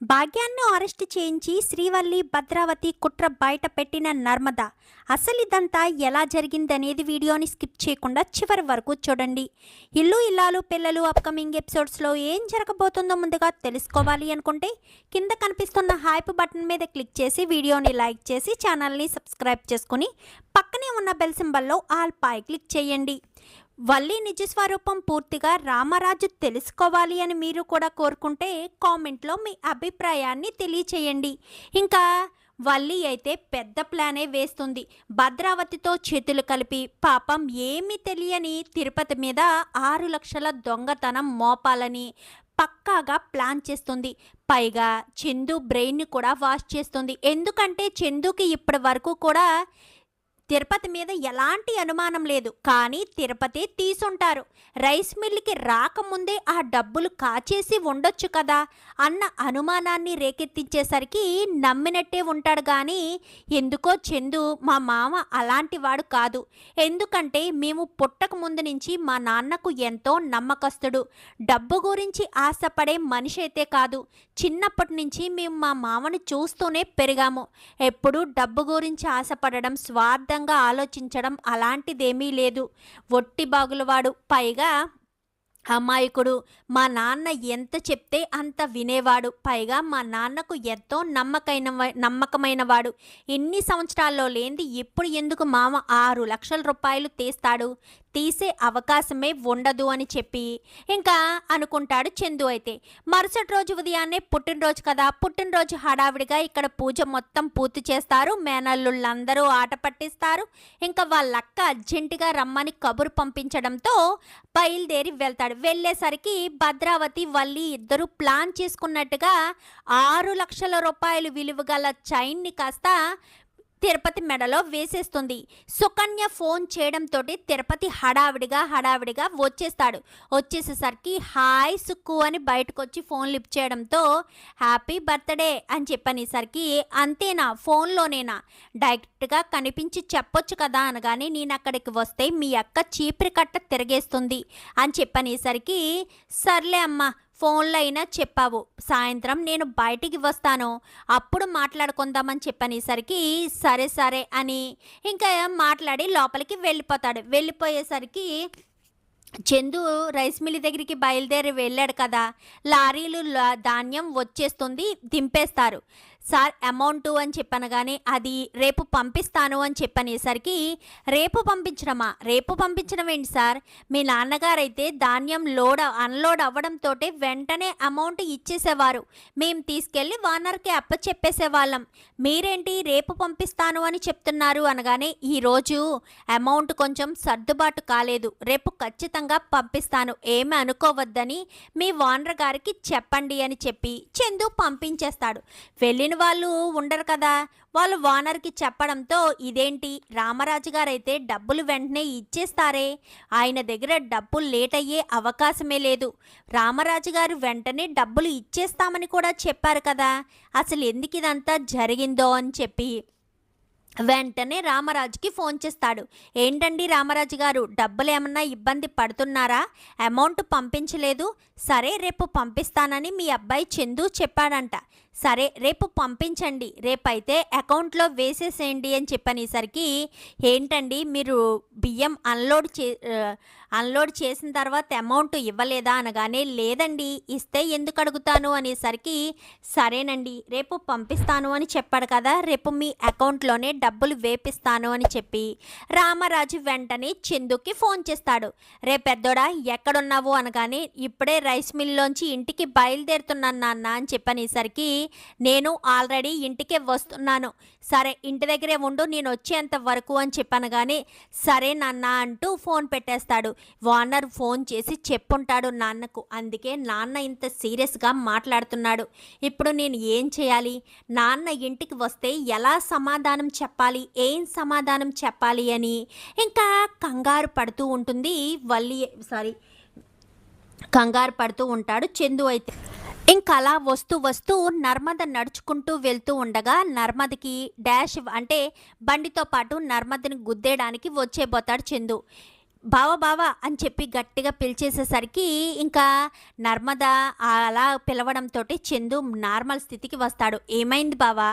భాగ్యాన్ని అరెస్ట్ చేయించి శ్రీవల్లి భద్రావతి కుట్ర బయట పెట్టిన నర్మద. అసలు ఇదంతా ఎలా జరిగిందనేది వీడియోని స్కిప్ చేయకుండా చివరి వరకు చూడండి. ఇల్లు ఇల్లాలు పిల్లలు అప్కమింగ్ ఎపిసోడ్స్లో ఏం జరగబోతుందో ముందుగా తెలుసుకోవాలి అనుకుంటే కింద కనిపిస్తున్న హైప్ బటన్ మీద క్లిక్ చేసి వీడియోని లైక్ చేసి ఛానల్ని సబ్స్క్రైబ్ చేసుకుని పక్కనే ఉన్న బెల్ సింబల్లో ఆల్ పై క్లిక్ చేయండి. వల్లి నిజస్వరూపం పూర్తిగా రామరాజు తెలుసుకోవాలి అని మీరు కూడా కోరుకుంటే కామెంట్లో మీ అభిప్రాయాన్ని తెలియచేయండి. ఇంకా వల్లి అయితే పెద్ద ప్లానే వేస్తుంది. భద్రావతితో చేతులు కలిపి పాపం ఏమీ తెలియని తిరుపతి మీద 6 లక్షల దొంగతనం మోపాలని పక్కాగా ప్లాన్ చేస్తుంది. పైగా చందు బ్రెయిన్ని కూడా వాష్ చేస్తుంది. ఎందుకంటే చందుకి ఇప్పటి వరకు కూడా తిరుపతి మీద ఎలాంటి అనుమానం లేదు, కానీ తిరుపతి తీసుంటారు. రైస్ మిల్లుకి రాకముందే ఆ డబ్బులు కాచేసి ఉండొచ్చు కదా అన్న అనుమానాన్ని రేకెత్తించేసరికి నమ్మినట్టే ఉంటాడు. కానీ ఎందుకో చందు మా మామ అలాంటి వాడు కాదు. ఎందుకంటే మేము పుట్టక ముందు నుంచి మా నాన్నకు ఎంతో నమ్మకస్తుడు. డబ్బు గురించి ఆశపడే మనిషి అయితే కాదు. చిన్నప్పటి నుంచి మేము మా మామని చూస్తూనే పెరిగాము. ఎప్పుడూ డబ్బు గురించి ఆశపడడం, స్వార్థంగా ఆలోచించడం అలాంటిదేమీ లేదు. ఒట్టి బాగులవాడు. పైగా అమాయకుడు. మా నాన్న ఎంత చెప్తే అంత వినేవాడు. పైగా మా నాన్నకు ఎంతో నమ్మకమైన వాడు. ఎన్ని సంవత్సరాల్లో లేనిది ఇప్పుడు ఎందుకు మామ 6 లక్షల రూపాయలు తీస్తాడు? తీసే అవకాశమే ఉండదు అని చెప్పి ఇంకా అనుకుంటాడు చందు. అయితే మరుసటి రోజు ఉదయాన్నే పుట్టినరోజు కదా, పుట్టినరోజు హడావిడిగా ఇక్కడ పూజ మొత్తం పూర్తి చేస్తారు. మేనల్లుళ్ళందరూ ఆట పట్టిస్తారు. ఇంకా వాళ్ళక్క అర్జెంటుగా రమ్మని కబురు పంపించడంతో బయలుదేరి వెళ్తాడు. వెళ్ళేసరికి భద్రావతి వల్లి ఇద్దరు ప్లాన్ చేసుకున్నట్టుగా 6 లక్షల రూపాయలు విలువ గల చైన్ని కాస్త తిరుపతి మెడలో వేసేస్తుంది. సుకన్య ఫోన్ చేయడంతో తిరుపతి హడావిడిగా వచ్చేస్తాడు. వచ్చేసేసరికి హాయ్ సుక్కు అని బయటకు వచ్చి ఫోన్ లిఫ్ట్ చేయడంతో హ్యాపీ బర్త్డే అని చెప్పనేసరికి అంతేనా, ఫోన్లోనేనా, డైరెక్ట్గా కనిపించి చెప్పొచ్చు కదా అనగానే నేను అక్కడికి వస్తే మీ అక్క చీపురి కట్ట తిరిగేస్తుంది అని చెప్పనేసరికి సర్లే అమ్మ, ఫోన్లో అయినా చెప్పావు, సాయంత్రం నేను బయటికి వస్తాను అప్పుడు మాట్లాడుకుందామని చెప్పనేసరికి సరే అని ఇంకా మాట్లాడి లోపలికి వెళ్ళిపోతాడు. వెళ్ళిపోయేసరికి చందు రైస్ మిల్ దగ్గరికి బయలుదేరి వెళ్ళాడు కదా, లారీలు ధాన్యం వచ్చేస్తుంది, దింపేస్తారు. సార్ అమౌంట్ అని చెప్పనగానే అది రేపు పంపిస్తాను అని చెప్పనేసరికి రేపు పంపించడం ఏంటి సార్? మీ నాన్నగారైతే ధాన్యం అన్లోడ్ అవ్వడంతో వెంటనే అమౌంట్ ఇచ్చేసేవారు. మేము తీసుకెళ్ళి ఓనర్కి అప్పచెప్పేసేవాళ్ళం. మీరేంటి రేపు పంపిస్తాను అని చెప్తున్నారు అనగానే ఈరోజు అమౌంట్ కొంచెం సర్దుబాటు కాలేదు, రేపు ఖచ్చితంగా పంపిస్తాను, ఏమి అనుకోవద్దని మీ ఓనర్ గారికి చెప్పండి అని చెప్పి చందు పంపించేస్తాడు. వెళ్ళిన వాళ్ళు ఉండరు కదా, వాళ్ళు ఓనర్కి చెప్పడంతో ఇదేంటి రామరాజు గారైతే డబ్బులు వెంటనే ఇచ్చేస్తారే, ఆయన దగ్గర డబ్బులు లేట్ అయ్యే అవకాశమే లేదు, రామరాజు గారు వెంటనే డబ్బులు ఇచ్చేస్తామని కూడా చెప్పారు కదా, అసలు ఎందుకు ఇదంతా జరిగిందో అని చెప్పి వెంటనే రామరాజుకి ఫోన్ చేస్తాడు. ఏంటండి రామరాజు గారు, డబ్బులు ఏమన్నా ఇబ్బంది పడుతున్నారా? అమౌంట్ పంపించలేదు. సరే రేపు పంపిస్తానని మీ అబ్బాయి చందు చెప్పాడంట. సరే రేపు పంపించండి, రేపైతే అకౌంట్లో వేసేసేయండి అని చెప్పనేసరికి ఏంటండి మీరు బియ్యం అన్లోడ్ చేసిన తర్వాత అమౌంట్ ఇవ్వలేదా అనగానే లేదండి, ఇస్తే ఎందుకు అడుగుతాను అనేసరికి సరేనండి రేపు పంపిస్తాను అని చెప్పాడు కదా, రేపు మీ అకౌంట్లోనే డబ్బులు వేపిస్తాను అని చెప్పి రామరాజు వెంటనే చందుకి ఫోన్ చేస్తాడు. రే పెద్దోడా ఎక్కడున్నావు అనగానే ఇప్పుడే రైస్ మిల్లోంచి ఇంటికి బయలుదేరుతున్నాను నాన్న అని చెప్పనేసరికి నేను ఆల్రెడీ ఇంటికే వస్తున్నాను, సరే ఇంటి దగ్గరే ఉండు నేను వచ్చేంత వరకు అని చెప్పనగానే సరే నాన్న అంటూ ఫోన్ పెట్టేస్తాడు. ఓనర్ ఫోన్ చేసి చెప్పుంటాడు నాన్నకు, అందుకే నాన్న ఇంత సీరియస్గా మాట్లాడుతున్నాడు. ఇప్పుడు నేను ఏం చేయాలి? నాన్న ఇంటికి వస్తే ఎలా సమాధానం చెప్పాలి, ఏం సమాధానం చెప్పాలి అని ఇంకా కంగారు పడుతూ ఉంటాడు చందు. అయితే ఇంకా అలా వస్తూ నర్మద నడుచుకుంటూ వెళ్తూ ఉండగా నర్మదకి డాష్ అంటే బండితో పాటు నర్మదని గుద్దేయడానికి వచ్చేపోతాడు చందు. బావ బావ అని చెప్పి గట్టిగా పిలిచేసేసరికి ఇంకా నర్మద అలా పిలవడంతో చందు నార్మల్ స్థితికి వస్తాడు. ఏమైంది బావా,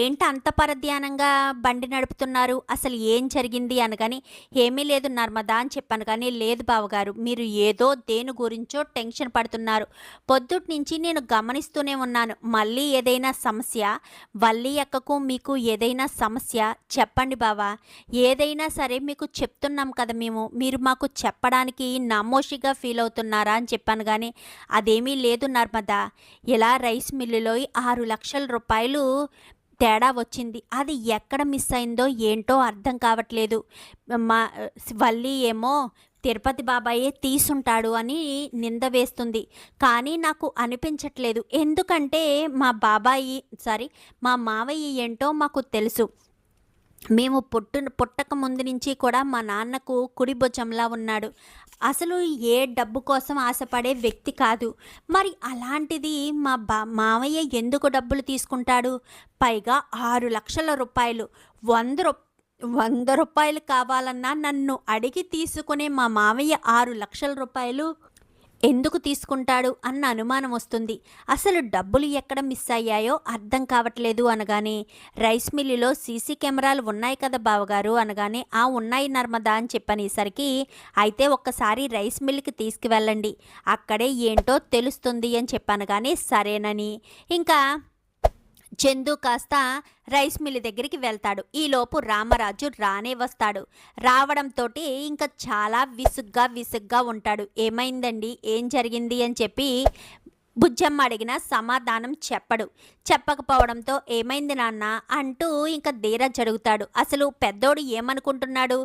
ఏంటి అంత పరధ్యానంగా బండి నడుపుతున్నారు, అసలు ఏం జరిగింది అనగాని, ఏమీ లేదు నర్మద అని చెప్పాను. కానీ లేదు బావగారు, మీరు ఏదో దేని గురించో టెన్షన్ పడుతున్నారు. పొద్దుటి నుంచి నేను గమనిస్తూనే ఉన్నాను. మళ్ళీ ఏదైనా సమస్య, వల్లి అక్కకు మీకు ఏదైనా సమస్య చెప్పండి బావా, ఏదైనా సరే మీకు చెప్తున్నాం కదా మీరు మాకు చెప్పడానికి నామోషిగా ఫీల్ అవుతున్నారా అని చెప్పాను. కానీ అదేమీ లేదు నర్మదా, ఇలా రైస్ మిల్లులో 6 లక్షల రూపాయలు తేడా వచ్చింది. అది ఎక్కడ మిస్ అయిందో ఏంటో అర్థం కావట్లేదు. మా వల్లి ఏమో తిరుపతి బాబాయే తీసుంటాడు అని నింద వేస్తుంది. కానీ నాకు అనిపించట్లేదు. ఎందుకంటే మా మావయ్య ఏంటో మాకు తెలుసు. మేము పుట్టక ముందు నుంచి కూడా మా నాన్నకు కుడి భుజంలా ఉన్నాడు. అసలు ఏ డబ్బు కోసం ఆశపడే వ్యక్తి కాదు. మరి అలాంటిది మావయ్య ఎందుకు డబ్బులు తీసుకుంటాడు? పైగా 6 లక్షల రూపాయలు. 100 రూపాయలు కావాలన్నా నన్ను అడిగి తీసుకునే మా మావయ్య 6 లక్షల రూపాయలు ఎందుకు తీసుకుంటాడు అన్న అనుమానం వస్తుంది. అసలు డబ్బులు ఎక్కడ మిస్ అయ్యాయో అర్థం కావట్లేదు అనగానే, రైస్ మిల్లులో సీసీ కెమెరాలు ఉన్నాయి కదా బావగారు అనగానే, ఉన్నాయి నర్మదా అని చెప్పనేసరికి, అయితే ఒక్కసారి రైస్ మిల్లుకి తీసుకువెళ్ళండి, అక్కడే ఏంటో తెలుస్తుంది అని చెప్పాను. కానీ సరేనని ఇంకా చందు కాస్త రైస్ మిల్ దగ్గరికి వెళ్తాడు. ఈలోపు రామరాజు రానే వస్తాడు. రావడంతో ఇంకా చాలా విసుగ్గా ఉంటాడు. ఏమైందండి, ఏం జరిగింది అని చెప్పి బుజ్జమ్మ అడిగిన సమాధానం చెప్పకపోవడంతో ఏమైంది నాన్న అంటూ ఇంకా ధీరజ్ అడుగుతాడు. అసలు పెద్దోడు ఏమనుకుంటున్నాడు?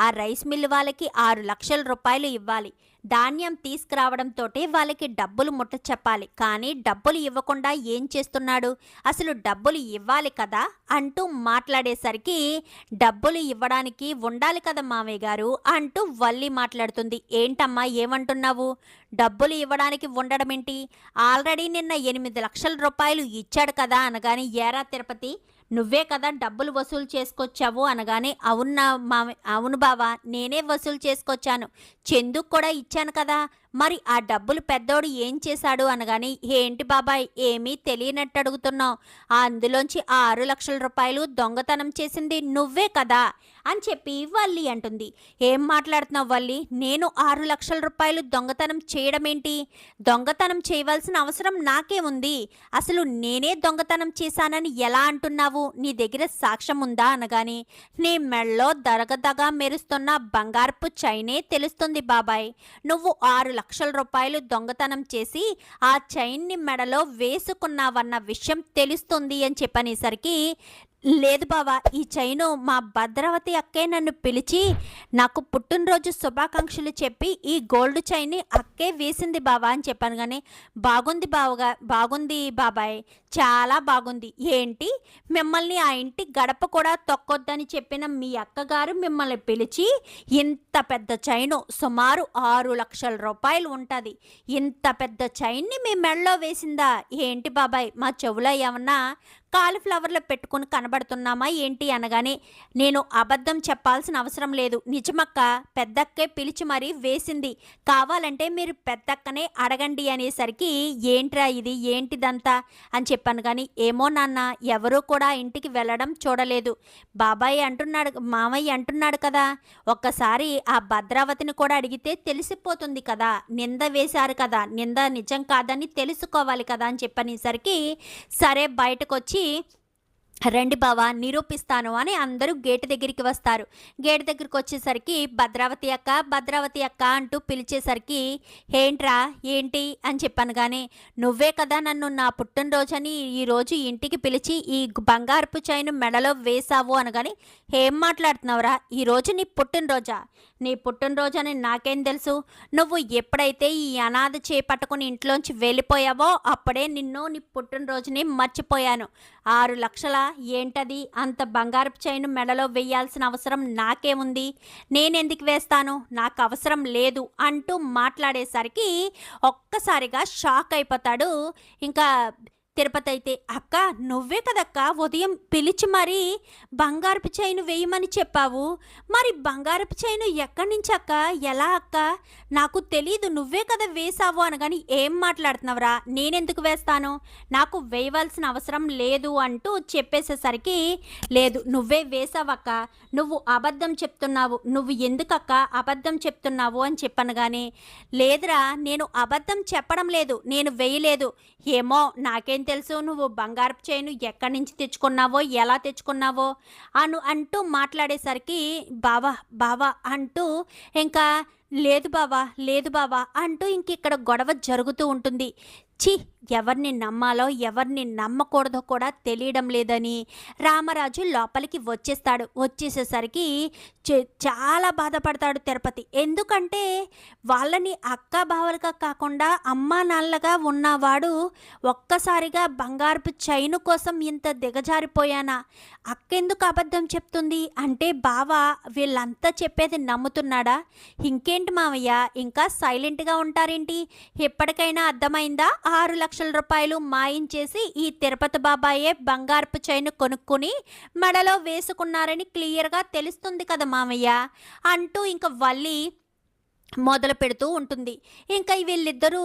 ఆ రైస్ మిల్ వాళ్ళకి 6 లక్షల రూపాయలు ఇవ్వాలి, ధాన్యం తీసుకురావడంతో వాళ్ళకి డబ్బులు ముట్ట చెప్పాలి. కానీ డబ్బులు ఇవ్వకుండా ఏం చేస్తున్నాడు? అసలు డబ్బులు ఇవ్వాలి కదా అంటూ మాట్లాడేసరికి, డబ్బులు ఇవ్వడానికి ఉండాలి కదా మామయ్య గారు అంటూ వల్లి మాట్లాడుతుంది. ఏంటమ్మా ఏమంటున్నావు? డబ్బులు ఇవ్వడానికి ఉండడం ఏంటి? ఆల్రెడీ నిన్న 8 లక్షల రూపాయలు ఇచ్చాడు కదా అనగానే, ఏరా తిరుపతి, నువ్వే కదా డబ్బులు వసూలు చేసుకొచ్చావు అనగానే, అవును బావా, నేనే వసూలు చేసుకొచ్చాను, చందుకు కూడా ఇచ్చాను కదా, మరి ఆ డబ్బులు పెద్దోడు ఏం చేశాడు అనగాని, ఏంటి బాబాయ్ ఏమీ తెలియనట్టు అడుగుతున్నావు, అందులోంచి 6 లక్షల రూపాయలు దొంగతనం చేసింది నువ్వే కదా అని చెప్పి వల్లి అంటుంది. ఏం మాట్లాడుతున్నావు వల్లి? నేను 6 లక్షల రూపాయలు దొంగతనం చేయడం ఏంటి? దొంగతనం చేయవలసిన అవసరం నాకే ఉంది. అసలు నేనే దొంగతనం చేశానని ఎలా అంటున్నావు? నీ దగ్గర సాక్ష్యం ఉందా అనగాని, నీ మెళ్ళో దరగదగా మెరుస్తున్న బంగారపు చైనే తెలుస్తుంది బాబాయ్. నువ్వు 6 లక్షల రూపాయలు దొంగతనం చేసి ఆ చైన్ని మెడలో వేసుకున్నావన్న విషయం తెలుస్తుంది అని చెప్పనేసరికి, లేదు బావా, ఈ చైను మా భద్రావతి అక్కే నన్ను పిలిచి నాకు పుట్టినరోజు శుభాకాంక్షలు చెప్పి ఈ గోల్డ్ చైన్ని అక్కే వేసింది బావా అని చెప్పాను. కానీ బాగుంది బాబాయ్, చాలా బాగుంది. ఏంటి, మిమ్మల్ని ఆ ఇంటి గడప కూడా తొక్కొద్దని చెప్పిన మీ అక్కగారు మిమ్మల్ని పిలిచి ఇంత పెద్ద చైను, సుమారు 6 లక్షల రూపాయలు ఉంటుంది, ఇంత పెద్ద చైన్ని మీ మెడలో వేసిందా? ఏంటి బాబాయ్, మా చెవులో ఏమన్నా కాలీఫ్లవర్లో పెట్టుకుని కనబడుతున్నామా ఏంటి అనగానే, నేను అబద్ధం చెప్పాల్సిన అవసరం లేదు, నిజమక్క, పెద్దక్కే పిలిచి మరీ వేసింది, కావాలంటే మీరు పెద్దక్కనే అడగండి అనేసరికి, ఏంట్రా ఇది, ఏంటిదంతా అని చెప్పాను. కానీ ఏమో నాన్న, ఎవరూ కూడా ఇంటికి వెళ్ళడం చూడలేదు, మామయ్య అంటున్నాడు కదా, ఒక్కసారి ఆ భద్రావతిని కూడా అడిగితే తెలిసిపోతుంది కదా, నింద వేశారు కదా, నింద నిజం కాదని తెలుసుకోవాలి కదా అని చెప్పనేసరికి, సరే బయటకు వచ్చి రండి బావా నిరూపిస్తాను అని అందరూ గేటు దగ్గరికి వస్తారు. గేటు దగ్గరికి వచ్చేసరికి భద్రావతి అక్క అంటూ పిలిచేసరికి, ఏంట్రా ఏంటి అని చెప్పాను. కానీ నువ్వే కదా నన్ను నా పుట్టినరోజని ఈరోజు ఇంటికి పిలిచి ఈ బంగారపు చైను మెడలో వేసావు అనగాని, ఏం మాట్లాడుతున్నావురా, ఈరోజు నీ పుట్టినరోజా? నీ పుట్టినరోజని నాకేం తెలుసు? నువ్వు ఎప్పుడైతే ఈ అనాథ చేపట్టుకుని ఇంట్లోంచి వెళ్ళిపోయావో అప్పుడే నీ పుట్టినరోజుని మర్చిపోయాను. 6 లక్షల ఏంటది, అంత బంగారపు చైను మెడలో వేయాల్సిన అవసరం నాకేముంది? నేనెందుకు వేస్తాను, నాకు అవసరం లేదు అంటూ మాట్లాడేసరికి ఒక్కసారిగా షాక్ అయిపోతాడు ఇంకా తిరుపతి అయితే, అక్క నువ్వే కదక్క ఉదయం పిలిచి మరీ బంగారపు చైను వేయమని చెప్పావు. మరి బంగారపు చైను ఎక్కడి నుంచి అక్క, ఎలా అక్క, నాకు తెలీదు, నువ్వే కదా వేసావు అనగాని, ఏం మాట్లాడుతున్నావురా, నేనెందుకు వేస్తాను, నాకు వేయవలసిన అవసరం లేదు అంటూ చెప్పేసేసరికి, లేదు నువ్వే వేసావక్క, నువ్వు అబద్ధం చెప్తున్నావు, నువ్వు ఎందుకక్క అబద్ధం చెప్తున్నావు అని చెప్పాను. కానీ లేదురా, నేను అబద్ధం చెప్పడం లేదు, నేను వేయలేదు, ఏమో నాకేం తెలుసు నువ్వు బంగారపు చైను ఎక్కడి నుంచి తెచ్చుకున్నావో, ఎలా తెచ్చుకున్నావో అంటూ మాట్లాడేసరికి, బావా బావా అంటూ ఇంకా, లేదు బావా లేదు బావా అంటూ ఇంక ఇక్కడ గొడవ జరుగుతూ ఉంటుంది. చి, ఎవరిని నమ్మాలో ఎవరిని నమ్మకూడదో కూడా తెలియడం లేదని రామరాజు లోపలికి వచ్చేస్తాడు. వచ్చేసేసరికి చాలా బాధపడతాడు తిరుపతి. ఎందుకంటే వాళ్ళని అక్క బావలుగా కాకుండా అమ్మా నాన్నలుగా ఉన్నవాడు ఒక్కసారిగా బంగారపు చైను కోసం ఇంత దిగజారిపోయానా, అక్కెందుకు అబద్ధం చెప్తుంది అంటే బావ వీళ్ళంతా చెప్పేది నమ్ముతున్నాడా, ఇంకేంటి మావయ్య ఇంకా సైలెంట్గా ఉంటారేంటి, ఎప్పటికైనా అర్థమైందా, 6 లక్షల రూపాయలు మాయించేసి ఈ తిరుపతి బాబాయే బంగారపు చైను కొనుక్కుని మెడలో వేసుకున్నారని క్లియర్గా తెలుస్తుంది కదా మామయ్య అంటూ ఇంక వల్లి మొదలు పెడుతూ ఉంటుంది. ఇంకా వీళ్ళిద్దరూ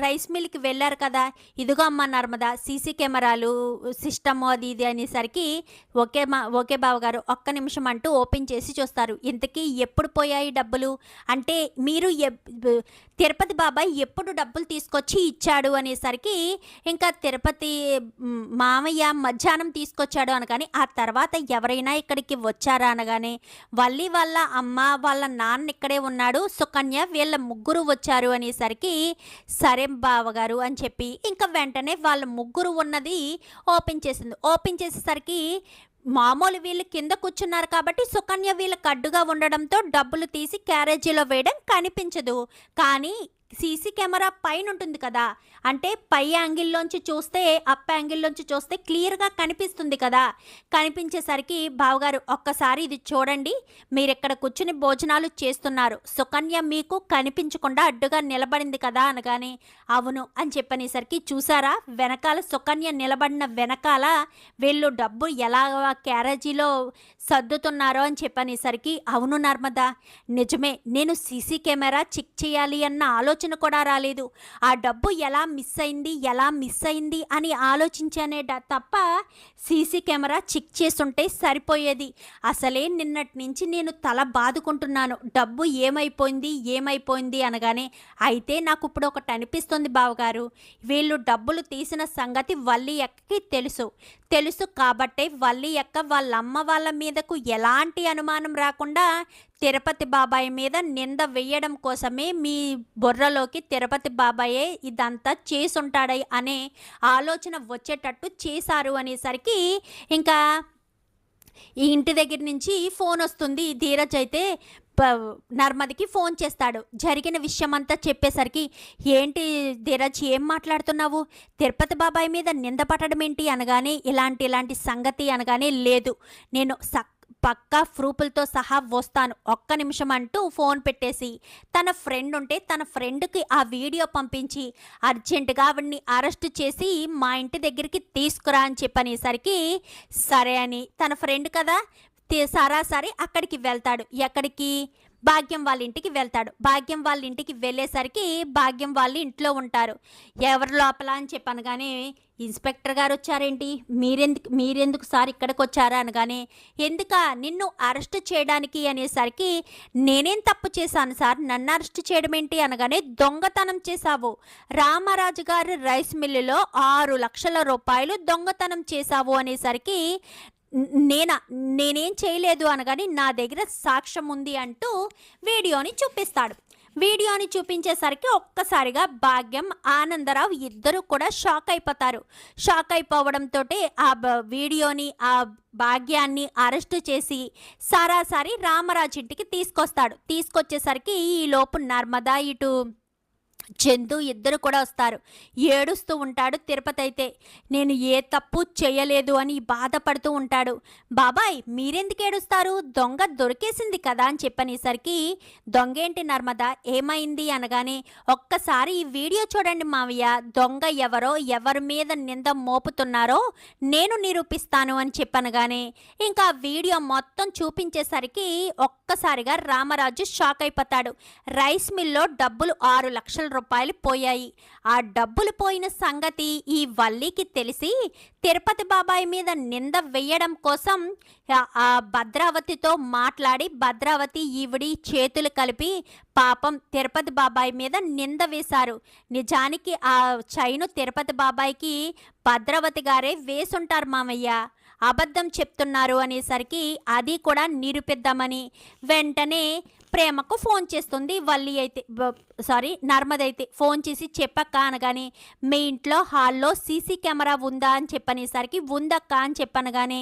రైస్ మిల్కి వెళ్ళారు కదా, ఇదిగో అమ్మ నర్మదా సీసీ కెమెరాలు సిస్టమ్ అది ఇది అనేసరికి, ఓకే బావగారు ఒక్క నిమిషం అంటూ ఓపెన్ చేసి చూస్తారు. ఇంతకీ ఎప్పుడు పోయాయి డబ్బులు అంటే, మీరు తిరుపతి బాబాయ్ ఎప్పుడు డబ్బులు తీసుకొచ్చి ఇచ్చాడు అనేసరికి, ఇంకా తిరుపతి మామయ్య మధ్యాహ్నం తీసుకొచ్చాడు అనగానే, ఆ తర్వాత ఎవరైనా ఇక్కడికి వచ్చారా అనగానే, వల్లి వాళ్ళ అమ్మ వాళ్ళ నాన్న ఇక్కడే ఉన్నాడు, సుకన్య వీళ్ళ ముగ్గురు వచ్చారు అనేసరికి, సరే బావగారు అని చెప్పి ఇంకా వెంటనే వాళ్ళ ముగ్గురు ఉన్నది ఓపెన్ చేసింది. ఓపెన్ చేసేసరికి మామూలు వీళ్ళు కింద కూర్చున్నారు కాబట్టి సుకన్య వీళ్ళకి అడ్డుగా ఉండడంతో డబ్బులు తీసి క్యారేజీలో వేయడం కనిపించదు. కానీ సీసీ కెమెరా పైన ఉంటుంది కదా, అంటే పై యాంగిల్లోంచి చూస్తే అప్ యాంగిల్లోంచి చూస్తే క్లియర్గా కనిపిస్తుంది కదా. కనిపించేసరికి, బావగారు ఒక్కసారి ఇది చూడండి, మీరు ఇక్కడ కూర్చుని భోజనాలు చేస్తున్నారు, సుకన్య మీకు కనిపించకుండా అడ్డుగా నిలబడింది కదా అనగానే, అవును అని చెప్పనేసరికి, చూసారా వెనకాల సుకన్య నిలబడిన వెనకాల వీళ్ళు డబ్బు ఎలా క్యారేజీలో సర్దుతున్నారో అని చెప్పనేసరికి, అవును నర్మదా నిజమే, నేను సీసీ కెమెరా చెక్ చేయాలి అన్న ఆలోచన కూడా రాలేదు, ఆ డబ్బు ఎలా మిస్ అయింది అని ఆలోచించానే తప్ప సీసీ కెమెరా చెక్ చేసుంటే సరిపోయేది. అసలే నిన్నటి నుంచి నేను తల బాదుకుంటున్నాను, డబ్బు ఏమైపోయింది అనగానే, అయితే నాకు ఇప్పుడు ఒకటి అనిపిస్తుంది బావగారు, వీళ్ళు డబ్బులు తీసిన సంగతి వల్లి అక్కకి తెలుసు కాబట్టే వల్లి అక్క వాళ్ళ అమ్మ వాళ్ళ మీదకు ఎలాంటి అనుమానం రాకుండా తిరుపతి బాబాయ్ మీద నింద వేయడం కోసమే మీ బుర్రలోకి తిరుపతి బాబాయే ఇదంతా చేసుంటాడై అనే ఆలోచన వచ్చేటట్టు చేశారు అనేసరికి, ఇంకా ఈ ఇంటి దగ్గర నుంచి ఫోన్ వస్తుంది. ధీరజ్ అయితే నర్మదికి ఫోన్ చేస్తాడు. జరిగిన విషయం అంతా చెప్పేసరికి, ఏంటి ధీరజ్ ఏం మాట్లాడుతున్నావు, తిరుపతి బాబాయ్ మీద నింద పట్టడం ఏంటి అనగానే, ఇలాంటి సంగతి అనగానే, లేదు నేను పక్కా ప్రూఫ్లతో సహా వస్తాను, ఒక్క నిమిషం అంటూ ఫోన్ పెట్టేసి తన ఫ్రెండ్ ఉంటే తన ఫ్రెండ్కి ఆ వీడియో పంపించి అర్జెంటుగా ఆవిడ్ని అరెస్ట్ చేసి మా ఇంటి దగ్గరికి తీసుకురా అని చెప్పనేసరికి, సరే అని తన ఫ్రెండ్ కదా సరాసరి అక్కడికి వెళ్తాడు. ఎక్కడికి, భాగ్యం వాళ్ళ ఇంటికి వెళ్తాడు. భాగ్యం వాళ్ళ ఇంటికి వెళ్ళేసరికి భాగ్యం వాళ్ళు ఇంట్లో ఉంటారు. ఎవరు లోపల అని చెప్పాను కానీ, ఇన్స్పెక్టర్ గారు వచ్చారేంటి, మీరెందుకు సార్ ఇక్కడికి వచ్చారా అనగానే, నిన్ను అరెస్ట్ చేయడానికి అనేసరికి, నేనేం తప్పు చేశాను సార్, నన్ను అరెస్ట్ చేయడం ఏంటి అనగానే, దొంగతనం చేశావు, రామరాజు గారి రైస్ మిల్లులో 6 లక్షల రూపాయలు దొంగతనం చేశావు అనేసరికి, నేనేం చేయలేదు అనగాని, నా దగ్గర సాక్ష్యం ఉంది అంటూ వీడియోని చూపిస్తాడు. వీడియోని చూపించేసరికి ఒక్కసారిగా భాగ్యం ఆనందరావు ఇద్దరు కూడా షాక్ అయిపోతారు. షాక్ అయిపోవడంతో ఆ వీడియోని ఆ భాగ్యాన్ని అరెస్ట్ చేసి సరాసరి రామరాజు ఇంటికి తీసుకొస్తాడు. తీసుకొచ్చేసరికి ఈలోపు నర్మదా ఇటు చందు ఇద్దరు కూడా వస్తారు. ఏడుస్తూ ఉంటాడు తిరుపతి అయితే. నేను ఏ తప్పు చేయలేదు అని బాధపడుతూ ఉంటాడు. బాబాయ్ మీరెందుకు ఏడుస్తారు, దొంగ దొరికేసింది కదా అని చెప్పనేసరికి, దొంగేంటి నర్మద ఏమైంది అనగానే, ఒక్కసారి ఈ వీడియో చూడండి మావయ్య, దొంగ ఎవరో ఎవరి మీద నింద మోపుతున్నారో నేను నిరూపిస్తాను అని చెప్పనగానే ఇంకా ఆ వీడియో మొత్తం చూపించేసరికి ఒక్కసారిగా రామరాజు షాక్ అయిపోతాడు. రైస్ మిల్లో డబ్బులు 6 లక్షల రూపాయలు పోయాయి. ఆ డబ్బులు పోయిన సంగతి ఈ వల్లికి తెలిసి తిరుపతి బాబాయ్ మీద నింద వేయడం కోసం ఆ భద్రావతితో మాట్లాడి భద్రావతి ఈవిడి చేతులు కలిపి పాపం తిరుపతి బాబాయ్ మీద నింద వేశారు. నిజానికి ఆ చైను తిరుపతి బాబాయ్కి భద్రావతి గారే వేసుంటారు మామయ్య, అబద్ధం చెప్తున్నారు అనేసరికి అది కూడా నిరూపిద్దామని వెంటనే ప్రేమకు ఫోన్ చేస్తుంది వల్లి అయితే, నర్మదైతే ఫోన్ చేసి చెప్పక్క అనగానే, మీ ఇంట్లో హాల్లో సీసీ కెమెరా ఉందా అని చెప్పనేసరికి ఉందక్క అని చెప్పనగానే,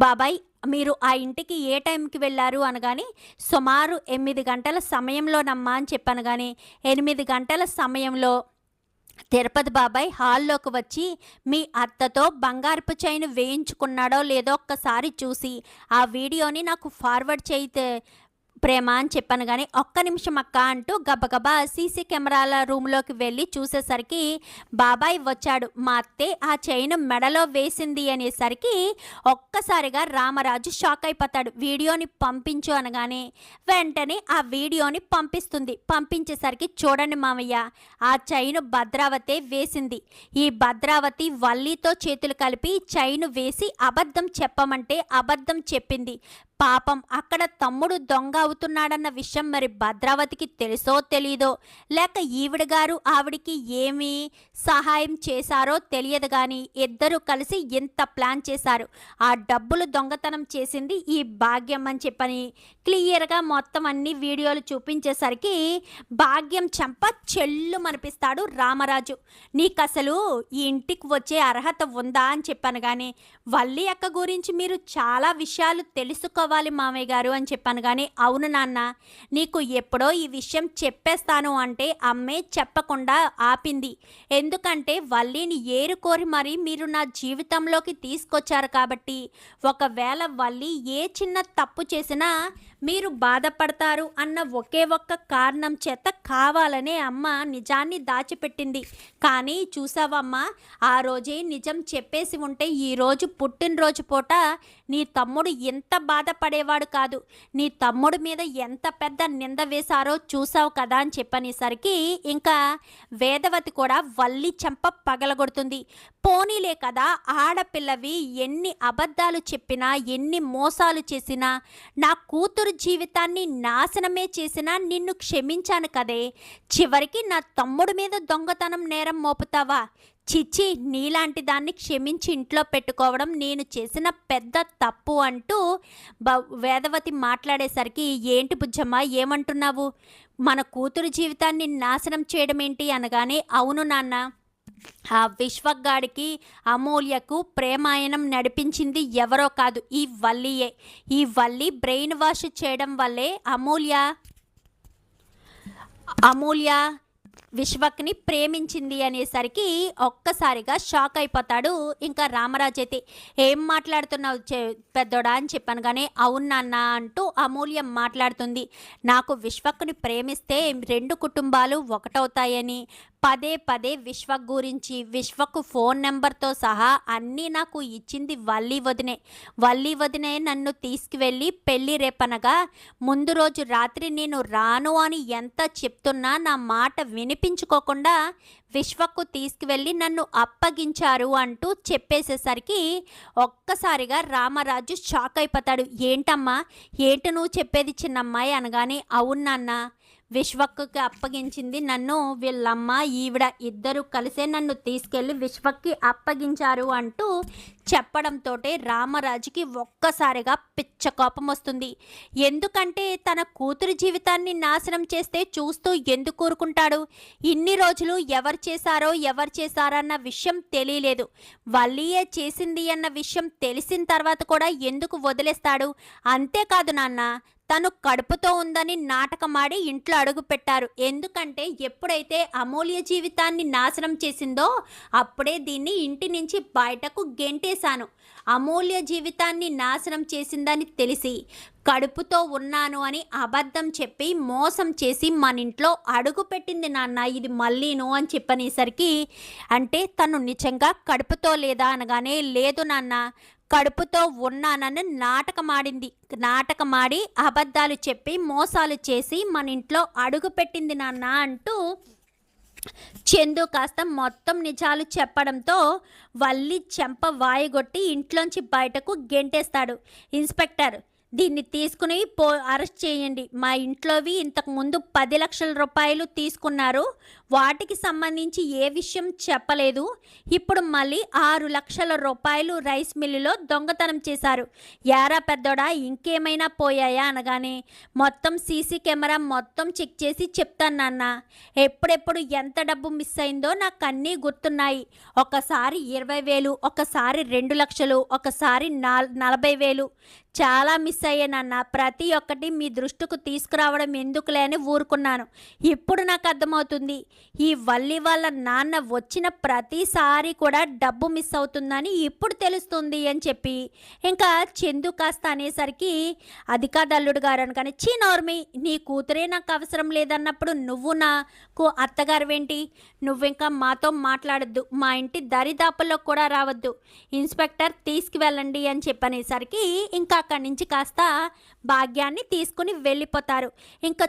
బాబాయ్ మీరు ఆ ఇంటికి ఏ టైంకి వెళ్ళారు అనగానే, సుమారు 8 గంటల సమయంలోనమ్మా అని చెప్పనగానే, 8 గంటల సమయంలో తిరుపతి బాబాయ్ హాల్లోకి వచ్చి మీ అత్తతో బంగారపు చైన్ వేయించుకున్నాడో లేదో ఒక్కసారి చూసి ఆ వీడియోని నాకు ఫార్వర్డ్ చేయితే ప్రేమ అని చెప్పాను. కానీ ఒక్క నిమిషం అక్క అంటూ గబగబా సీసీ కెమెరాల రూమ్లోకి వెళ్ళి చూసేసరికి బాబాయ్ వచ్చాడు. మా అత్తే ఆ చైన్ మెడలో వేసింది అనేసరికి ఒక్కసారిగా రామరాజు షాక్ అయిపోతాడు. వీడియోని పంపించు అనగానే వెంటనే ఆ వీడియోని పంపిస్తుంది. పంపించేసరికి చూడండి మామయ్య, ఆ చైన్ భద్రావతే వేసింది. ఈ భద్రావతి వల్లితో చేతులు కలిపి చైన్ వేసి అబద్ధం చెప్పమంటే అబద్ధం చెప్పింది. పాపం అక్కడ తమ్ముడు దొంగ అవుతున్నాడన్న విషయం మరి భద్రావతికి తెలుసో తెలీదో, లేక ఈవిడ గారు ఆవిడికి ఏమీ సహాయం చేశారో తెలియదు, కానీ ఇద్దరు కలిసి ఎంత ప్లాన్ చేశారు. ఆ డబ్బులు దొంగతనం చేసింది ఈ భాగ్యం అని చెప్పని క్లియర్గా మొత్తం అన్ని వీడియోలు చూపించేసరికి భాగ్యం చెంప చెల్లు మనిపిస్తాడు రామరాజు. నీకు అసలు ఈ ఇంటికి వచ్చే అర్హత ఉందా అని చెప్పాను. కానీ వల్లి అక్క గురించి మీరు చాలా విషయాలు తెలుసుకోవాలి మామయ్య గారు అని చెప్పాను. కానీ అవును నాన్న, నీకు ఎప్పుడో ఈ విషయం చెప్పేస్తాను అంటే అమ్మే చెప్పకుండా ఆపింది. ఎందుకంటే వల్లిని ఏరుకోరి మరి మీరు నా జీవితంలోకి తీసుకొచ్చారు కాబట్టి, ఒకవేళ వల్లి ఏ చిన్న తప్పు చేసినా మీరు బాధపడతారు అన్న ఒకే ఒక్క కారణం చేత కావాలనే అమ్మ నిజాన్ని దాచిపెట్టింది. కానీ చూసావమ్మా, ఆ రోజే నిజం చెప్పేసి ఉంటే ఈరోజు పుట్టినరోజు పూట నీ తమ్ముడు ఎంత బాధపడేవాడు కాదు. నీ తమ్ముడి మీద ఎంత పెద్ద నింద వేశారో చూసావు కదా అని చెప్పనేసరికి ఇంకా వేదవతి కూడా వల్లి చెంప పగలగొడుతుంది. పోనీలే కదా, ఆడపిల్లవి ఎన్ని అబద్ధాలు చెప్పినా ఎన్ని మోసాలు చేసినా నా కూతురు జీవితాన్ని నాశనమే చేసినా నిన్ను క్షమించాను కదే, చివరికి నా తమ్ముడి మీద దొంగతనం నేరం మోపుతావా? చిచి, నీలాంటి దాన్ని క్షమించి ఇంట్లో పెట్టుకోవడం నేను చేసిన పెద్ద తప్పు అంటూ వేదవతి మాట్లాడేసరికి, ఏంటి బుజ్జమ్మ ఏమంటున్నావు, మన కూతురు జీవితాన్ని నాశనం చేయడం ఏంటి అనగానే, అవును నాన్న, ఆ విశ్వగాడికి అమూల్యకు ప్రేమాయణం నడిపించింది ఎవరో కాదు, ఈ వల్లియే. ఈ వల్లి బ్రెయిన్ వాష్ చేయడం వల్లే అమూల్య విశ్వక్ని ప్రేమించింది అనేసరికి ఒక్కసారిగా షాక్ అయిపోతాడు ఇంకా రామరాజు అయితే. ఏం మాట్లాడుతున్నావు పెద్దోడా అని చెప్పాను. కానీ అవును నాన్న అంటూ అమూల్య మాట్లాడుతుంది. నాకు విశ్వక్ని ప్రేమిస్తే 2 కుటుంబాలు ఒకటవుతాయని పదే పదే విశ్వ గురించి, విశ్వకు ఫోన్ నెంబర్తో సహా అన్నీ నాకు ఇచ్చింది వల్లి వదినే నన్ను తీసుకువెళ్ళి పెళ్ళి రేపనగా ముందు రోజు రాత్రి నేను రాను అని ఎంత చెప్తున్నా నా మాట వినిపించుకోకుండా విశ్వకు తీసుకువెళ్ళి నన్ను అప్పగించారు అంటూ చెప్పేసేసరికి ఒక్కసారిగా రామరాజు షాక్ అయిపోతాడు. ఏంటమ్మా, ఏంటి నువ్వు చెప్పేది చిన్నమ్మాయి అనగానే, అవును నాన్న, విశ్వక్కి అప్పగించింది నన్ను వీళ్ళమ్మ ఈవిడ ఇద్దరు కలిసే నన్ను తీసుకెళ్ళి విశ్వక్కి అప్పగించారు అంటూ చెప్పడంతో రామరాజుకి ఒక్కసారిగా పిచ్చ కోపం వస్తుంది. ఎందుకంటే తన కూతురు జీవితాన్ని నాశనం చేస్తే చూస్తూ ఎందుకు ఊరుకుంటాడు? ఇన్ని రోజులు ఎవరు చేశారన్న విషయం తెలియలేదు, వల్లియే చేసింది అన్న విషయం తెలిసిన తర్వాత కూడా ఎందుకు వదిలేస్తాడు? అంతేకాదు నాన్న, తను కడుపుతో ఉందని నాటకమాడి ఇంట్లో అడుగుపెట్టారు. ఎందుకంటే ఎప్పుడైతే అమూల్య జీవితాన్ని నాశనం చేసిందో అప్పుడే దీన్ని ఇంటి నుంచి బయటకు గెంటేశాను. అమూల్య జీవితాన్ని నాశనం చేసిందని తెలిసి కడుపుతో ఉన్నాను అని అబద్ధం చెప్పి మోసం చేసి మన ఇంట్లో అడుగు పెట్టింది నాన్న, ఇది మళ్ళీను అని చెప్పనేసరికి, అంటే తను నిజంగా కడుపుతో లేదా అనగానే, లేదు నాన్న కడుపుతో ఉన్నానని నాటకమాడి అబద్ధాలు చెప్పి మోసాలు చేసి మన ఇంట్లో అడుగు పెట్టింది నాన్న అంటూ చందు కాస్త మొత్తం నిజాలు చెప్పడంతో వల్లి చెంప వాయగొట్టి ఇంట్లోంచి బయటకు గెంటేస్తాడు. ఇన్స్పెక్టర్, దీన్ని తీసుకుని అరెస్ట్ చేయండి. మా ఇంట్లోవి ఇంతకు ముందు 10 లక్షల రూపాయలు తీసుకున్నారు, వాటికి సంబంధించి ఏ విషయం చెప్పలేదు. ఇప్పుడు మళ్ళీ 6 లక్షల రూపాయలు రైస్ మిల్లులో దొంగతనం చేశారు. యారా పెద్దోడా, ఇంకేమైనా పోయాయా అనగానే, మొత్తం సీసీ కెమెరా మొత్తం చెక్ చేసి చెప్తాను నాన్న. ఎప్పుడెప్పుడు ఎంత డబ్బు మిస్ అయిందో నాకు అన్నీ గుర్తున్నాయి. ఒకసారి 20,000, ఒకసారి 2 లక్షలు, ఒకసారి 40,000 చాలా మిస్ అయ్యానన్న. ప్రతి ఒక్కటి మీ దృష్టికి తీసుకురావడం ఎందుకులే అని ఊరుకున్నాను. ఇప్పుడు నాకు అర్థమవుతుంది, ఈ వల్లి వాళ్ళ నాన్న వచ్చిన ప్రతిసారి కూడా డబ్బు మిస్ అవుతుందని ఇప్పుడు తెలుస్తుంది అని చెప్పి ఇంకా చందు కాస్త అనేసరికి, అది కాదు అల్లుడు గారు అనగానే, నోర్మి, నీ కూతురే నాకు అవసరం లేదన్నప్పుడు నువ్వు నాకు అత్తగారువేంటి? నువ్వింకా మాతో మాట్లాడద్దు, మా ఇంటి దరిదాపుల్లో కూడా రావద్దు, ఇన్స్పెక్టర్ తీసుకువెళ్ళండి అని చెప్పనేసరికి ఇంకా అక్కడి నుంచి కాస్త భాగ్యాన్ని తీసుకుని వెళ్ళిపోతారు. ఇంకా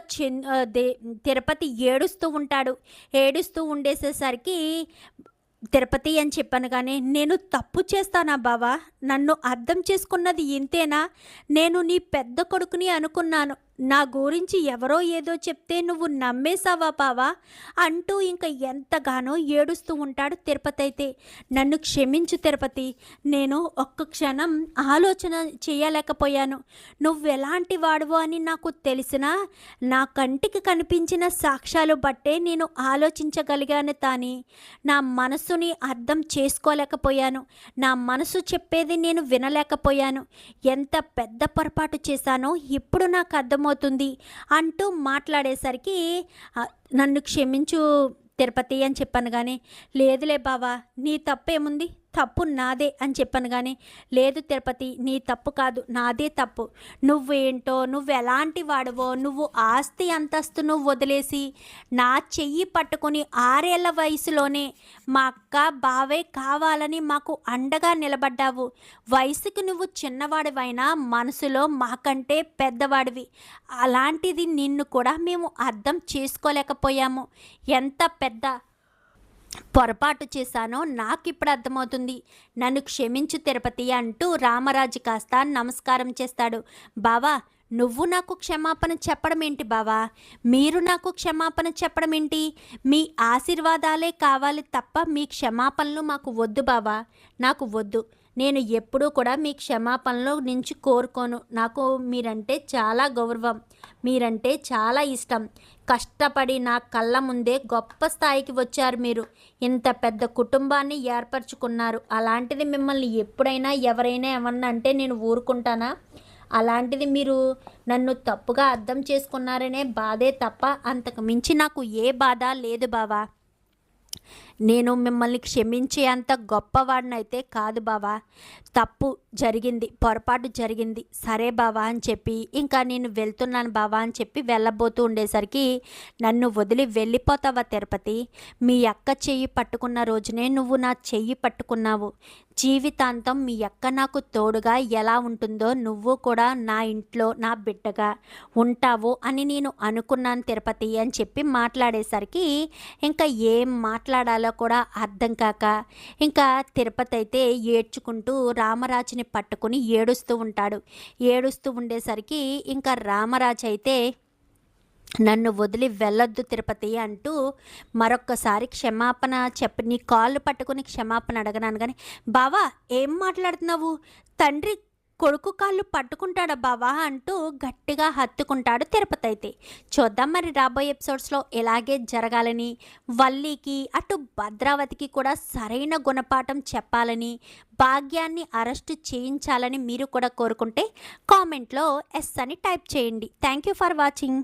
తిరుపతి ఏడుస్తూ ఉంటాడు. ఏడుస్తూ ఉండేసేసరికి, తిరుపతి అని చెప్పాను కానీ, నేను తప్పు చేస్తానా బావా? నన్ను అర్థం చేసుకున్నది ఇంతేనా? నేను నీ పెద్ద కొడుకుని అనుకున్నాను, నా గురించి ఎవరో ఏదో చెప్తే నువ్వు నమ్మేశావా బావా అంటూ ఇంకా ఎంతగానో ఏడుస్తూ ఉంటాడు తిరుపతి. అయితే నన్ను క్షమించు తిరుపతి, నేను ఒక్క క్షణం ఆలోచన చేయలేకపోయాను. నువ్వెలాంటి వాడువో అని నాకు తెలిసినా నా కంటికి కనిపించిన సాక్ష్యాలు బట్టే నేను ఆలోచించగలిగాను, కానీ నా మనసుని అర్థం చేసుకోలేకపోయాను. నా మనసు చెప్పేది నేను వినలేకపోయాను. ఎంత పెద్ద పొరపాటు చేశానో ఇప్పుడు నాకు అర్థమవుతుంది అంటూ మాట్లాడేసరికి, నన్ను క్షమించు తిరుపతి అని చెప్పాను కానీ, లేదులే బావా, నీ తప్పేముంది, తప్పు నాదే అని చెప్పాను కానీ, లేదు తిరుపతి, నీ తప్పు కాదు, నాదే తప్పు. నువ్వేంటో, నువ్వు ఎలాంటి వాడవో, నువ్వు ఆస్తి అంతస్తును వదిలేసి నా చెయ్యి పట్టుకొని 6 ఏళ్ల వయసులోనే మా అక్క బావే కావాలని మాకు అండగా నిలబడ్డావు. వయసుకు నువ్వు చిన్నవాడివైనా మనసులో మాకంటే పెద్దవాడివి. అలాంటిది నిన్ను కూడా మేము అర్థం చేసుకోలేకపోయాము. ఎంత పెద్ద పొరపాటు చేశానో నాకు ఇప్పుడు అర్థమవుతుంది. నన్ను క్షమించు తిరుపతి అంటూ రామరాజు కాస్త నమస్కారం చేస్తాడు. బావా, నువ్వు నాకు క్షమాపణ చెప్పడం ఏంటి బావా? మీరు నాకు క్షమాపణ చెప్పడం ఏంటి? మీ ఆశీర్వాదాలే కావాలి తప్ప మీ క్షమాపణలు మాకు వద్దు బావా, నాకు వద్దు. నేను ఎప్పుడూ కూడా మీ క్షమాపణలో నుంచి కోరుకోను. నాకు మీరంటే చాలా గౌరవం, మీరంటే చాలా ఇష్టం. కష్టపడి నా కళ్ళ ముందే గొప్ప స్థాయికి వచ్చారు మీరు. ఇంత పెద్ద కుటుంబాన్ని ఏర్పరచుకున్నారు. అలాంటిది మిమ్మల్ని ఎప్పుడైనా ఎవరైనా ఏమన్నా అంటే నేను ఊరుకుంటానా? అలాంటిది మీరు నన్ను తప్పుగా అర్థం చేసుకున్నారనే బాధే తప్ప అంతకు మించి నాకు ఏ బాధ లేదు బావా. నేను మిమ్మల్ని క్షమించే అంత గొప్పవాడినైతే కాదు బావా. తప్పు జరిగింది, పొరపాటు జరిగింది, సరే బావా అని చెప్పి ఇంకా నేను వెళ్తున్నాను బావా అని చెప్పి వెళ్ళబోతూ ఉండేసరికి, నన్ను వదిలి వెళ్ళిపోతావా తిరుపతి? మీ అక్క చెయ్యి పట్టుకున్న రోజునే నువ్వు నా చెయ్యి పట్టుకున్నావు. జీవితాంతం మీ అక్క నాకు తోడుగా ఎలా ఉంటుందో నువ్వు కూడా నా ఇంట్లో నా బిడ్డగా ఉంటావు అని నేను అనుకున్నాను తిరుపతి అని చెప్పి మాట్లాడేసరికి ఇంకా ఏం మాట్లాడాలో కూడా అర్థం కాక ఇంకా తిరుపతి అయితే ఏడ్చుకుంటూ రామరాజుని పట్టుకుని ఏడుస్తూ ఉంటాడు. ఏడుస్తూ ఉండేసరికి ఇంకా రామరాజు అయితే, నన్ను వదిలి వెళ్ళొద్దు తిరుపతి అంటూ మరొక్కసారి క్షమాపణ చెప్పి నీ కాళ్ళు పట్టుకుని క్షమాపణ అడగనాను. కానీ బావా, ఏం మాట్లాడుతున్నావు? తండ్రి కొడుకు కాళ్ళు పట్టుకుంటాడా బావా అంటూ గట్టిగా హత్తుకుంటాడు తిరుపతి అయితే. చూద్దాం మరి రాబోయే ఎపిసోడ్స్లో ఎలాగే జరగాలని, వల్లికి అటు భద్రావతికి కూడా సరైన గుణపాఠం చెప్పాలని, భాగ్యాన్ని అరెస్టు చేయించాలని మీరు కూడా కోరుకుంటే కామెంట్లో ఎస్ అని టైప్ చేయండి. Thank you for watching.